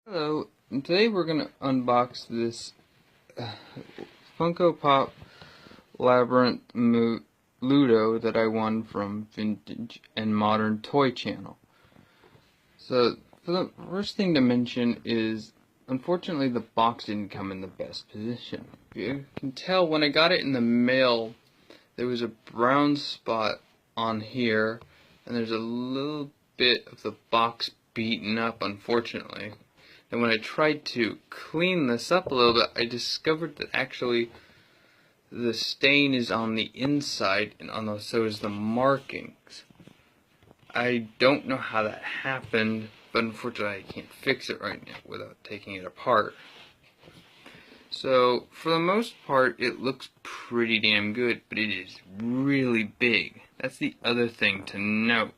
Hello, and today we're going to unbox this Funko Pop Labyrinth Ludo that I won from Vintage and Modern Toy Channel. So, for the first thing to mention is, unfortunately the box didn't come in the best position. You can tell when I got it in the mail, there was a brown spot on here, and there's a little bit of the box beaten up, unfortunately. And when I tried to clean this up a little bit, I discovered that actually the stain is on the inside, and so is the markings. I don't know how that happened, but unfortunately I can't fix it right now without taking it apart. So, for the most part, it looks pretty damn good, but it is really big. That's the other thing to note.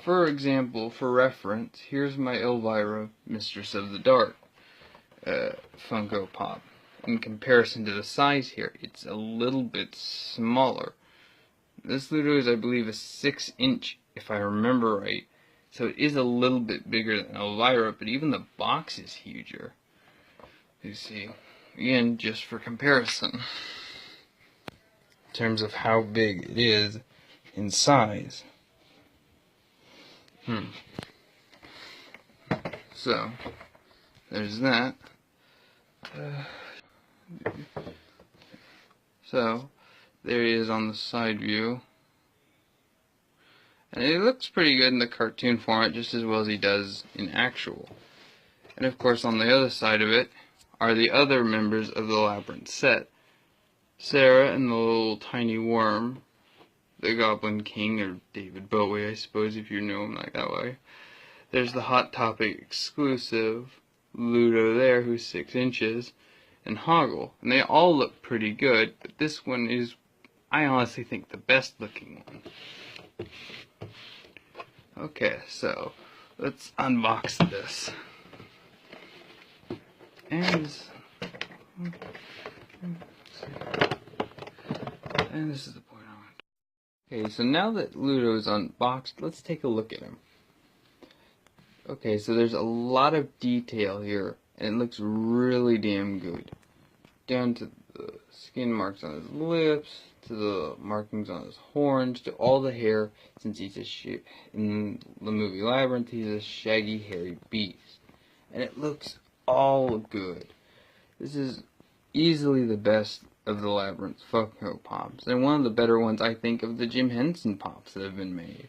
For example, for reference, here's my Elvira, Mistress of the Dark, Funko Pop. In comparison to the size here, it's a little bit smaller. This Ludo is, I believe, a 6-inch, if I remember right. So it is a little bit bigger than Elvira, but even the box is huger. You see, again, just for comparison, in terms of how big it is in size. So, there's that. So, there he is on the side view. And it looks pretty good in the cartoon format, just as well as he does in actual. And of course, on the other side of it are the other members of the Labyrinth set. Sarah and the little tiny worm. The Goblin King, or David Bowie, I suppose, if you know him like that way. There's the Hot Topic exclusive Ludo there, who's 6 inches, and Hoggle. And they all look pretty good, but this one is, I honestly think, the best looking one. Okay, so, let's unbox this. And this is the point I want. Okay, so now that Ludo is unboxed, let's take a look at him. Okay, so there's a lot of detail here, and it looks really damn good. Down to the skin marks on his lips, to the markings on his horns, to all the hair, since he's in the movie Labyrinth, he's a shaggy, hairy beast. And it looks all good. This is easily the best of the Labyrinth Funko Pops, and one of the better ones, I think, of the Jim Henson Pops that have been made.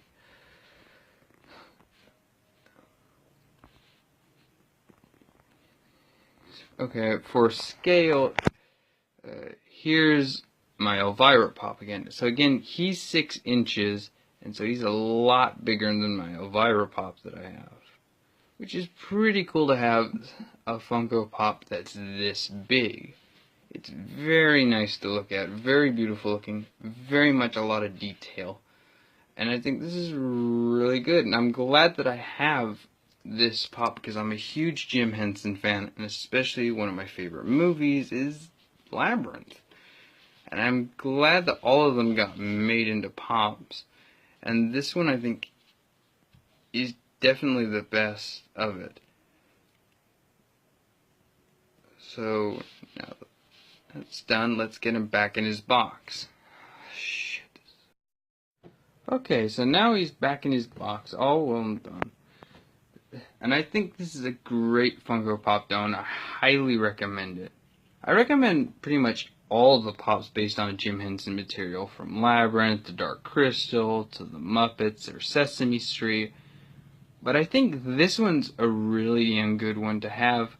Okay, for scale, here's my Elvira Pop again. So again, he's 6 inches, and so he's a lot bigger than my Elvira Pop that I have. Which is pretty cool to have a Funko Pop that's this big. It's very nice to look at, very beautiful looking, very much a lot of detail. And I think this is really good, and I'm glad that I have this pop because I'm a huge Jim Henson fan, and especially one of my favorite movies is Labyrinth. And I'm glad that all of them got made into pops. And this one, I think, is definitely the best of it. So, now that's done, let's get him back in his box. Shit. Okay, so now he's back in his box, all well and done. And I think this is a great Funko Pop doll, and I highly recommend it. I recommend pretty much all the pops based on Jim Henson material, from Labyrinth to Dark Crystal to the Muppets or Sesame Street. But I think this one's a really damn good one to have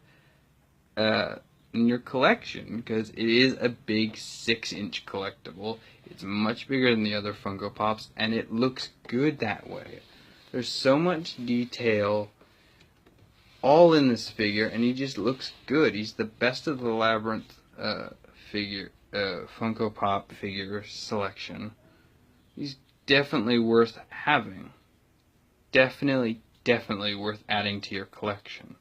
in your collection, because it is a big 6-inch collectible. It's much bigger than the other Funko Pops, and it looks good that way. There's so much detail all in this figure, and he just looks good. He's the best of the Labyrinth Funko Pop figure selection. He's definitely worth having. Definitely worth adding to your collection.